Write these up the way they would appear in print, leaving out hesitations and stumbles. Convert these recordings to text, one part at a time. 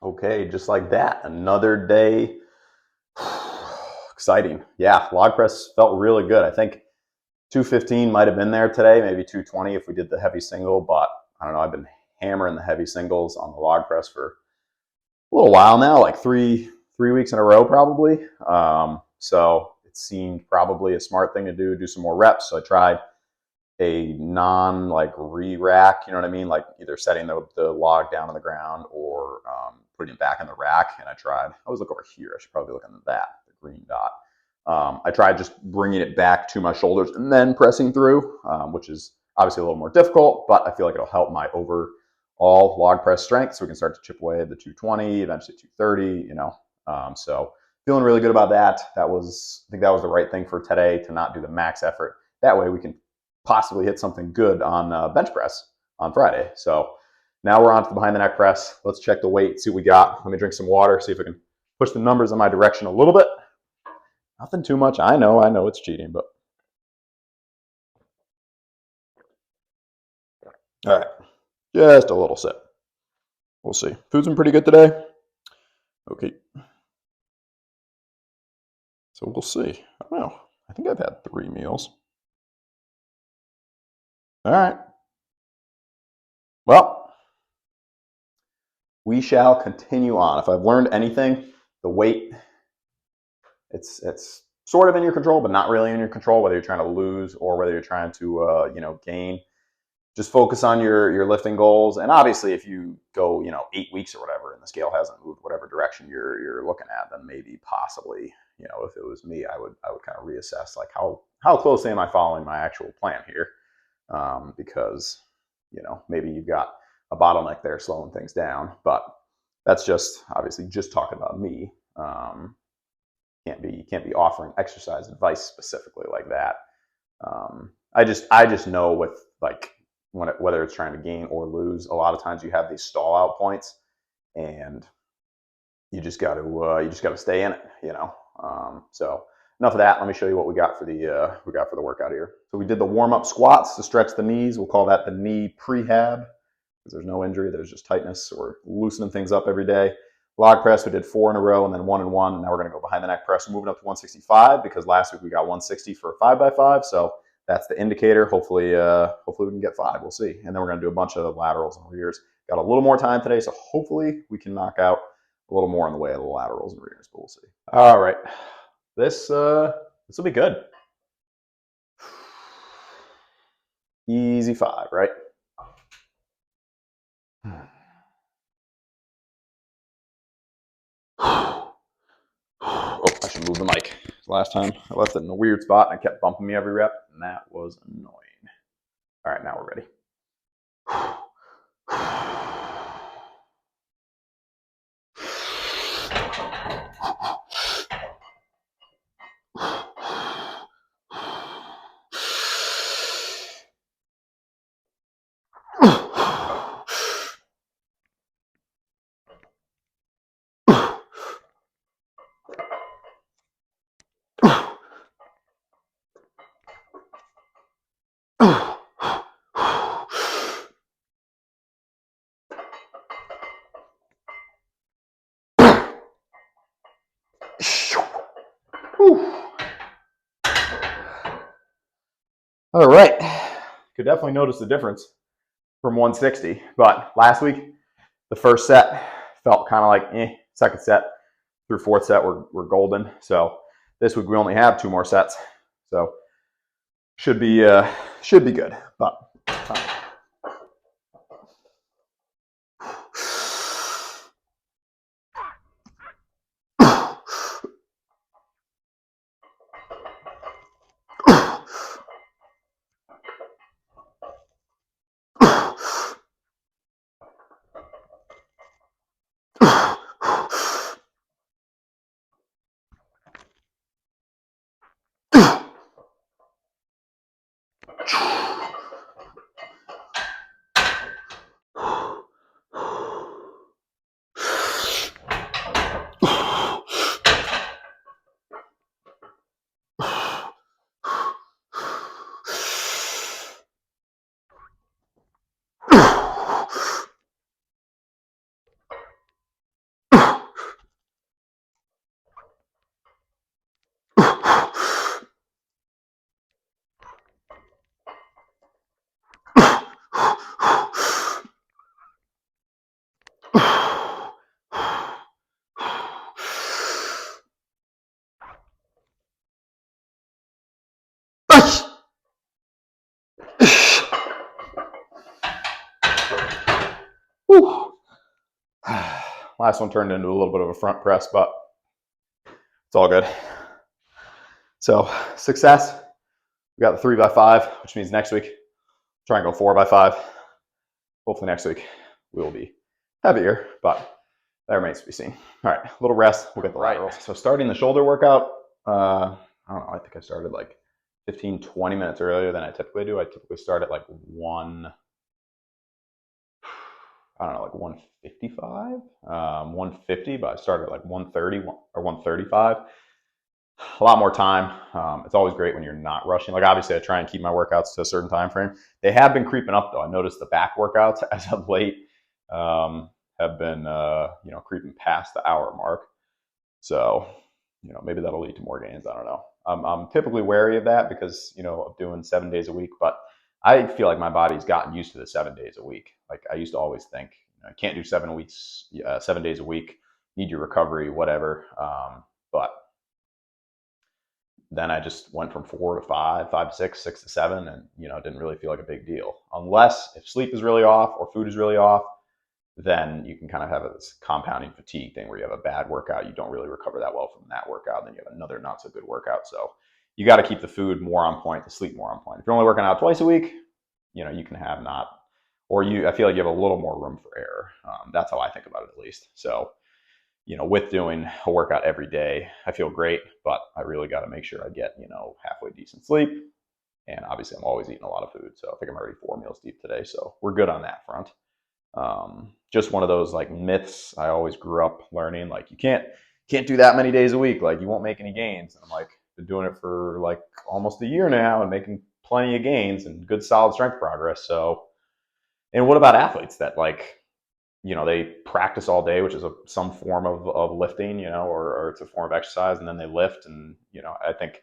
Okay, just like that, another day. Exciting. Yeah, log press felt really good. I think 215 might have been there today, maybe 220 if we did the heavy single, but I don't know. I've been hammering the heavy singles on the log press for a little while now, like three weeks in a row probably. So it seemed probably a smart thing to do some more reps. So I tried a non like re-rack, you know what I mean? Like either setting the log down on the ground or putting it back in the rack. And I always look over here. I should probably look on that, the green dot. I tried just bringing it back to my shoulders and then pressing through, which is obviously a little more difficult, but I feel like it'll help my overall log press strength. So we can start to chip away at the 220, eventually 230, so feeling really good about that. I think that was the right thing for today, to not do the max effort. That way we can possibly hit something good on bench press on Friday. So now we're on to the behind the neck press. Let's check the weight, see what we got. Let me drink some water, see if I can push the numbers in my direction a little bit. Nothing too much. I know it's cheating, but all right, just a little sip. We'll see. Food's been pretty good today. Okay. So we'll see. I don't know. I think I've had 3 meals. All right. Well, we shall continue on. If I've learned anything, the weight, it's sort of in your control, but not really in your control, whether you're trying to lose or whether you're trying to gain. Just focus on your lifting goals. And obviously, if you go 8 weeks or whatever and the scale hasn't moved whatever direction you're looking at, then maybe possibly, if it was me, I would kind of reassess like how closely am I following my actual plan here, because maybe you've got a bottleneck there slowing things down. But that's just obviously just talking about me. Can't be offering exercise advice specifically like that. I just know with like whether it's trying to gain or lose, a lot of times you have these stall out points, and you just got to stay in it, So enough of that. Let me show you what we got for the workout here. So we did the warm up squats to stretch the knees. We'll call that the knee prehab, because there's no injury, there's just tightness. So we're loosening things up every day. Log press, we did 4 in a row and then 1 and 1. And now we're going to go behind the neck press. We're moving up to 165 because last week we got 160 for a 5x5. So that's the indicator. Hopefully we can get 5. We'll see. And then we're going to do a bunch of laterals and rears. Got a little more time today, so hopefully we can knock out a little more in the way of the laterals and rears, but we'll see. All right. This will be good. Easy 5, right? Oh, I should move the mic. Last time I left it in a weird spot and it kept bumping me every rep, and that was annoying. All right, now we're ready. All right. Could definitely notice the difference from 160. But last week, the first set felt kind of like second set through fourth set we're golden. So this week we only have 2 more sets. So should be good. But Last one turned into a little bit of a front press, but it's all good. So success. We got the 3x5, which means next week, try and go 4x5. Hopefully next week we will be heavier, but that remains to be seen. All right, a little rest. We'll get the lateral. So starting the shoulder workout, I don't know, I think I started like 15, 20 minutes earlier than I typically do. I typically start at like 155, 150, but I started at like 130 or 135. A lot more time. It's always great when you're not rushing. Like obviously I try and keep my workouts to a certain time frame. They have been creeping up though. I noticed the back workouts as of late have been creeping past the hour mark. So, maybe that'll lead to more gains. I don't know. I'm typically wary of that because, of doing 7 days a week, but I feel like my body's gotten used to the 7 days a week. Like I used to always think, I can't do 7 days a week, need your recovery, whatever. But then I just went from 4 to 5, 5 to 6, 6 to 7, and it didn't really feel like a big deal. Unless if sleep is really off or food is really off, then you can kind of have this compounding fatigue thing where you have a bad workout, you don't really recover that well from that workout, then you have another not so good workout. So you got to keep the food more on point, the sleep more on point. If you're only working out twice a week, you can have not, or I feel like you have a little more room for error. That's how I think about it at least. So with doing a workout every day, I feel great, but I really got to make sure I get, halfway decent sleep. And obviously I'm always eating a lot of food. So I think I'm already 4 meals deep today. So we're good on that front. Just one of those like myths I always grew up learning, like you can't do that many days a week. Like you won't make any gains. And I'm like, been doing it for like almost a year now and making plenty of gains and good solid strength progress. So, and what about athletes that like, they practice all day, which is some form of lifting, or it's a form of exercise, and then they lift. And, I think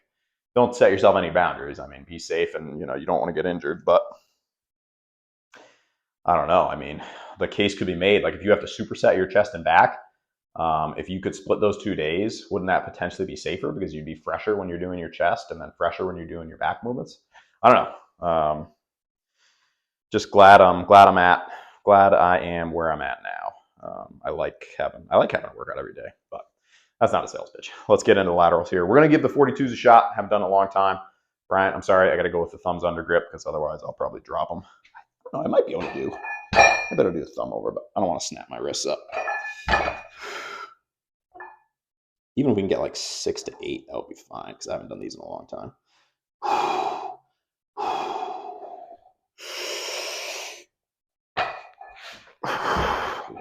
don't set yourself any boundaries. I mean, be safe and, you don't want to get injured, but I don't know. I mean, the case could be made. Like if you have to superset your chest and back, if you could split those 2 days, wouldn't that potentially be safer because you'd be fresher when you're doing your chest and then fresher when you're doing your back movements? I don't know. Just glad I am where I'm at now. I like having a workout every day, but that's not a sales pitch. Let's get into laterals here. We're going to give the 42s a shot. Haven't done it in a long time. Brian, I'm sorry. I got to go with the thumbs under grip because otherwise I'll probably drop them. No, I might be able to do. I better do the thumb over, but I don't want to snap my wrists up. Even if we can get like 6 to 8, that would be fine because I haven't done these in a long time.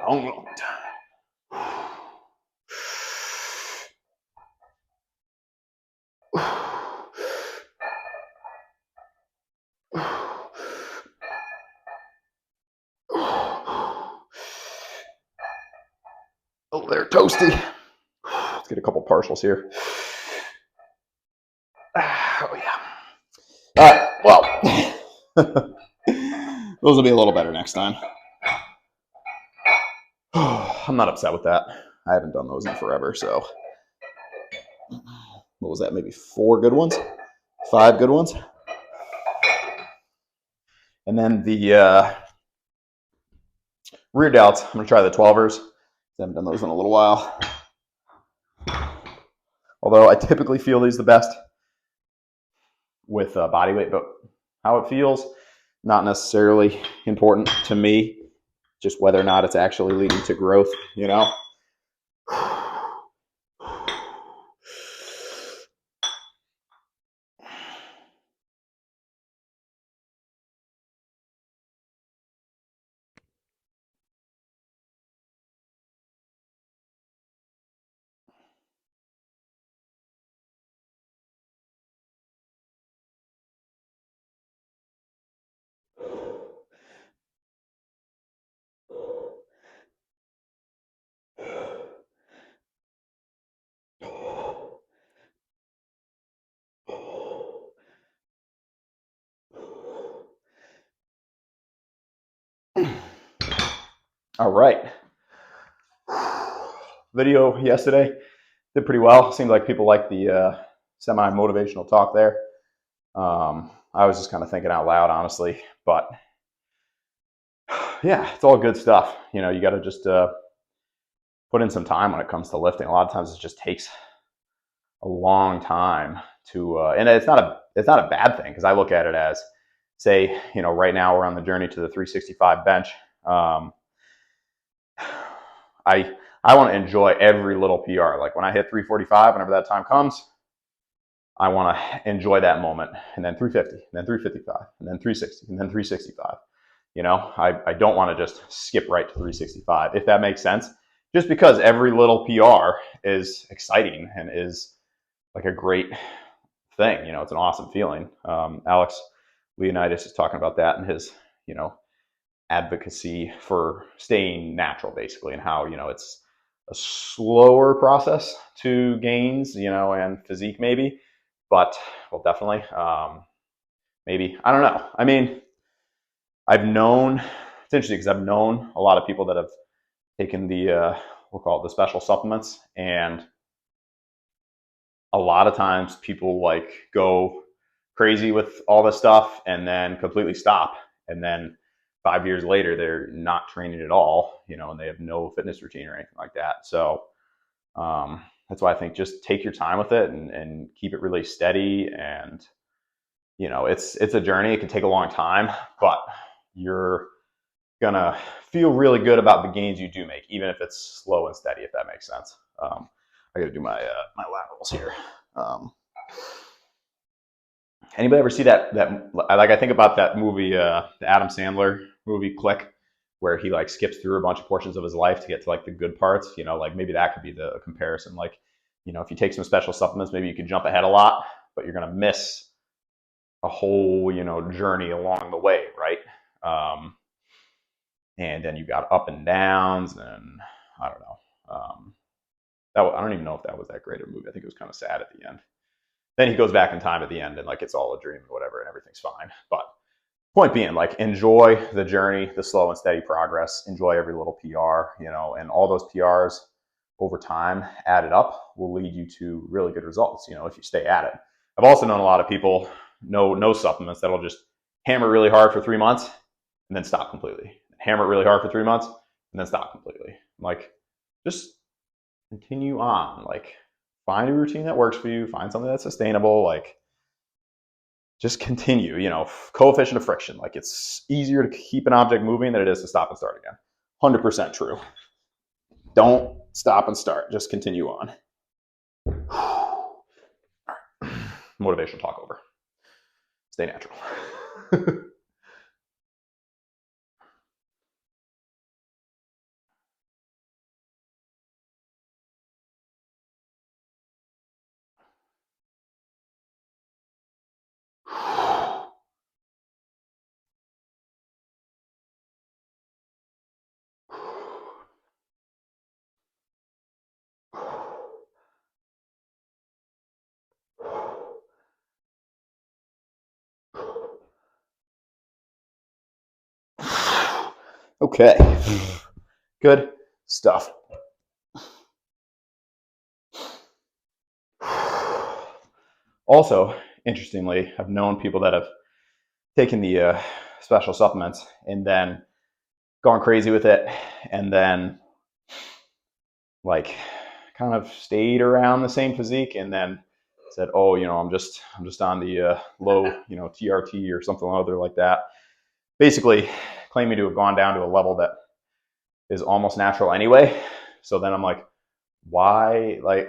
Long time. Oh, they're toasty. Let's get a couple partials here. Oh, yeah. All right, well, those will be a little better next time. I'm not upset with that. I haven't done those in forever, so. What was that, maybe 4 good ones? 5 good ones? And then the rear delts, I'm going to try the 12ers. I haven't done those in a little while. Although I typically feel these the best with body weight, but how it feels, not necessarily important to me. Just whether or not it's actually leading to growth, All right. Video yesterday did pretty well. Seemed like people liked the semi-motivational talk there. I was just kind of thinking out loud, honestly. But yeah, it's all good stuff. You got to just put in some time when it comes to lifting. A lot of times it just takes a long time to, and it's not a bad thing, because I look at it as, say, right now we're on the journey to the 365 bench. I want to enjoy every little PR. Like when I hit 345, whenever that time comes, I want to enjoy that moment. And then 350, and then 355, and then 360, and then 365. I don't want to just skip right to 365, if that makes sense. Just because every little PR is exciting and is like a great thing. It's an awesome feeling. Alex Leonidas is talking about that in his, advocacy for staying natural, basically, and how, it's a slower process to gains, and physique maybe, but, well, definitely, maybe, I don't know. I mean, it's interesting because I've known a lot of people that have taken the, we'll call it the special supplements, and a lot of times people like go crazy with all this stuff and then completely stop. And then 5 years later, they're not training at all, and they have no fitness routine or anything like that. So that's why I think just take your time with it and keep it really steady. And, it's a journey. It can take a long time, but you're going to feel really good about the gains you do make, even if it's slow and steady, if that makes sense. I got to do my laterals here. Anybody ever see that like, I think about that movie, the Adam Sandler movie Click, where he like skips through a bunch of portions of his life to get to like the good parts. Like maybe that could be the comparison. Like, if you take some special supplements, maybe you can jump ahead a lot, but you're gonna miss a whole journey along the way, right? And then you got up and downs, and I don't know. I don't even know if that was that great of a movie. I think it was kind of sad at the end. Then he goes back in time at the end, and like it's all a dream or whatever, and everything's fine. But point being, like, enjoy the journey, the slow and steady progress. Enjoy every little PR, and all those PRs over time added up will lead you to really good results, if you stay at it. I've also known a lot of people, no supplements, that'll just hammer really hard for 3 months and then stop completely. Hammer it really hard for 3 months and then stop completely. Like, just continue on. Like, find a routine that works for you. Find something that's sustainable. Like, just continue. Coefficient of friction. Like, it's easier to keep an object moving than it is to stop and start again. 100% true. Don't stop and start. Just continue on. All right. Motivational talk over. Stay natural. Okay. Good stuff. Also, interestingly, I've known people that have taken the special supplements and then gone crazy with it, and then like kind of stayed around the same physique, and then said, "Oh, I'm just on the low, TRT or something other like that." Basically, claiming to have gone down to a level that is almost natural anyway. So then I'm like, why? Like,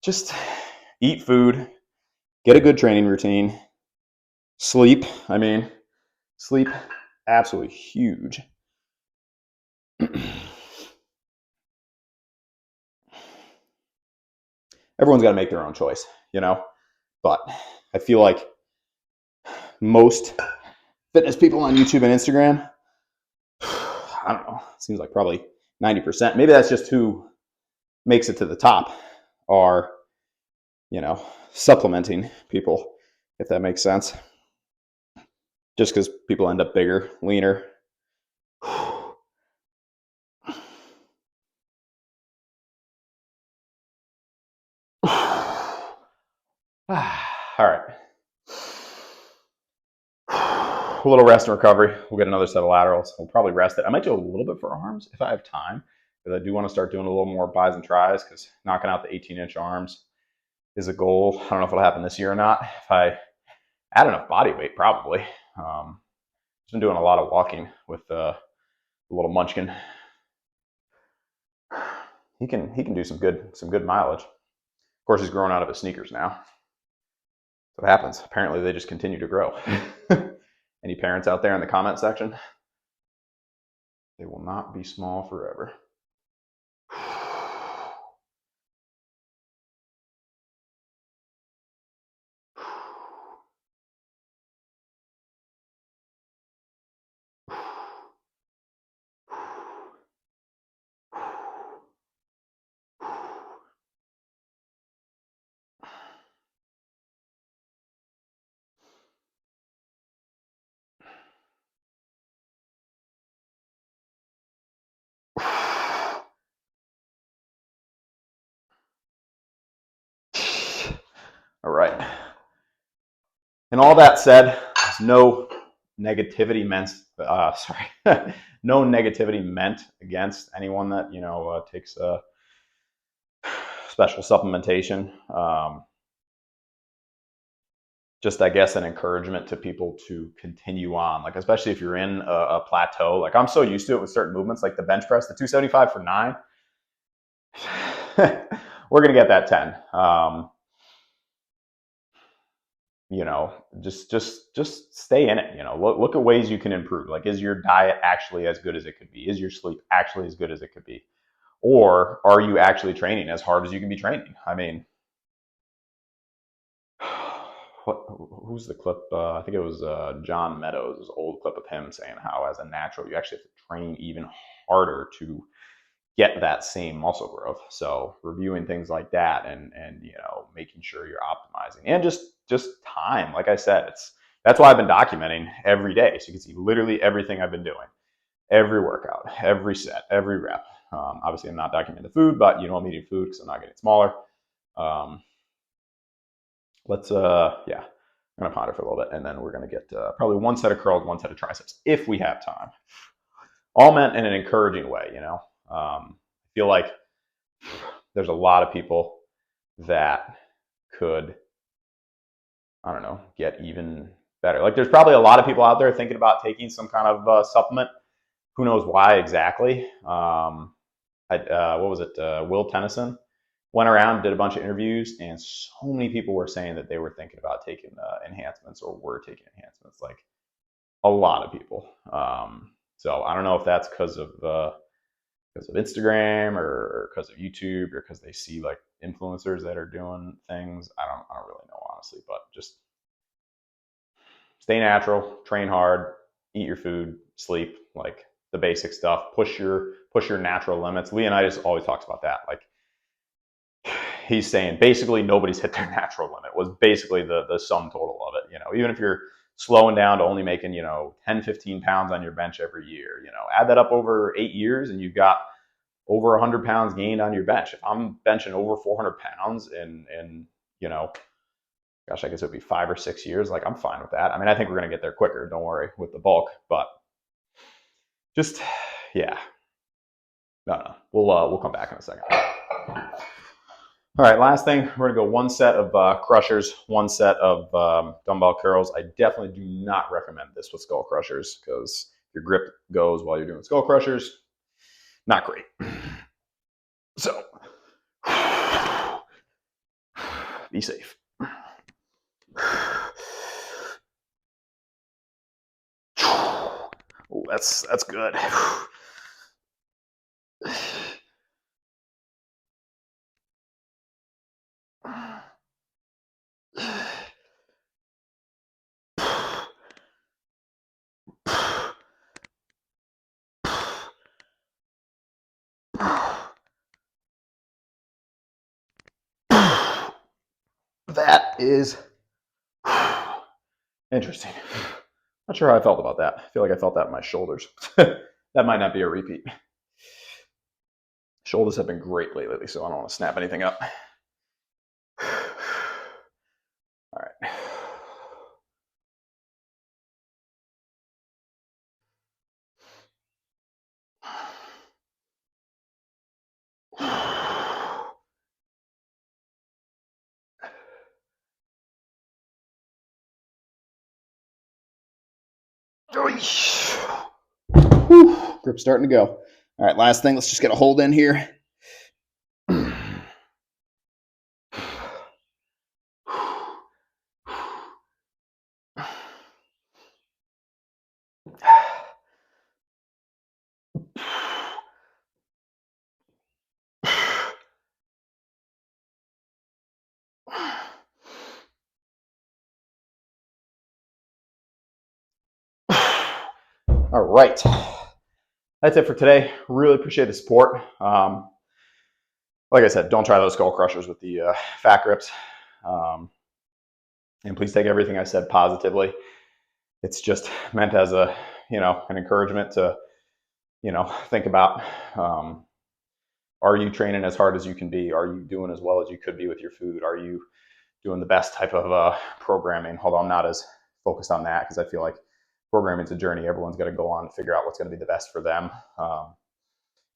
just eat food, get a good training routine, sleep. I mean, sleep, absolutely huge. Everyone's got to make their own choice, but I feel like most fitness people on YouTube and Instagram, I don't know, it seems like probably 90%, maybe that's just who makes it to the top, are, supplementing people, if that makes sense. Just because people end up bigger, leaner. All right. A little rest and recovery. We'll get another set of laterals. We'll probably rest it. I might do a little bit for arms if I have time. because I do want to start doing a little more bis and tris, because knocking out the 18-inch arms is a goal. I don't know if it'll happen this year or not. If I add enough body weight, probably. Just been doing a lot of walking with the little munchkin. He can do some good mileage. Of course, he's growing out of his sneakers now. So what happens? Apparently, they just continue to grow. Any parents out there in the comment section? They will not be small forever. All right. And all that said, there's no negativity meant. No negativity meant against anyone that takes special supplementation. Just, I guess, an encouragement to people to continue on, like, especially if you're in a plateau. Like, I'm so used to it with certain movements, like the bench press, the 275 for 9. We're gonna get that 10. Just stay in it. Look at ways you can improve. Like, is your diet actually as good as it could be? Is your sleep actually as good as it could be? Or are you actually training as hard as you can be training? I mean, who's the clip? I think it was John Meadows' old clip of him saying how, as a natural, you actually have to train even harder to get that same muscle growth. So reviewing things like that, and making sure you're optimizing, and just time. Like I said, that's why I've been documenting every day, so you can see literally everything I've been doing, every workout, every set, every rep. Obviously, I'm not documenting the food, but I'm eating food because I'm not getting smaller. Let's yeah, I'm gonna ponder for a little bit, and then we're gonna get probably one set of curls, one set of triceps if we have time. All meant in an encouraging way. I feel like there's a lot of people that could, I don't know, get even better. Like, there's probably a lot of people out there thinking about taking some kind of supplement. Who knows why exactly? What was it? Will Tennyson went around, did a bunch of interviews, and so many people were saying that they were thinking about taking enhancements, or were taking enhancements. Like, a lot of people. So I don't know if that's because of Instagram, or because of YouTube, or because they see like influencers that are doing things. I don't really know, honestly, but just stay natural, train hard, eat your food, sleep, like the basic stuff. Push your natural limits. Leonidas always talks about that. Like, he's saying basically nobody's hit their natural limit, was basically the sum total of it. Even if you're slowing down to only making 10, 15 pounds on your bench every year, add that up over 8 years, and you've got over 100 pounds gained on your bench. If I'm benching over 400 pounds in gosh, I guess it would be 5 or 6 years, like, I'm fine with that. I mean, I think we're going to get there quicker, don't worry, with the bulk, but just, yeah, no, we'll come back in a second. All right, last thing, we're gonna go one set of crushers, one set of dumbbell curls. I definitely do not recommend this with skull crushers, because your grip goes while you're doing skull crushers. Not great. So, be safe. Oh, that's good. That is interesting. Not sure how I felt about that. I feel like I felt that in my shoulders. That might not be a repeat. Shoulders have been great lately, so I don't want to snap anything up. All right. Whew, grip's starting to go. All right, last thing. Let's just get a hold in here. All right. That's it for today. Really appreciate the support. Like I said, don't try those skull crushers with the fat grips. And please take everything I said positively. It's just meant as a, an encouragement to, think about, are you training as hard as you can be? Are you doing as well as you could be with your food? Are you doing the best type of programming? Although I'm not as focused on that because I feel like programming is a journey. Everyone's got to go on to figure out what's going to be the best for them.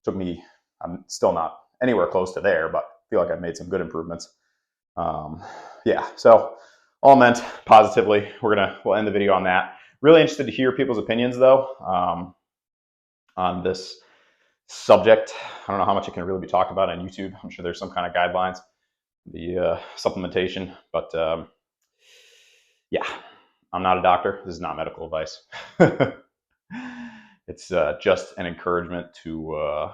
Took me, I'm still not anywhere close to there, but I feel like I've made some good improvements. Yeah, so all meant positively. We'll end the video on that. Really interested to hear people's opinions though, on this subject. I don't know how much it can really be talked about on YouTube. I'm sure there's some kind of guidelines, the supplementation, but yeah, I'm not a doctor. This is not medical advice. It's just an encouragement to,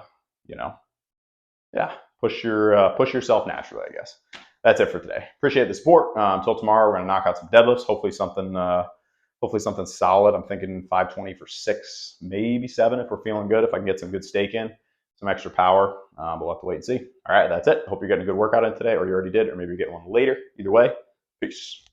yeah, push yourself naturally, I guess. That's it for today. Appreciate the support. Until tomorrow, we're gonna knock out some deadlifts. Hopefully something solid. I'm thinking 520 for 6, maybe 7 if we're feeling good. If I can get some good steak in, some extra power. We'll have to wait and see. All right, that's it. Hope you're getting a good workout in today, or you already did, or maybe you get one later. Either way, peace.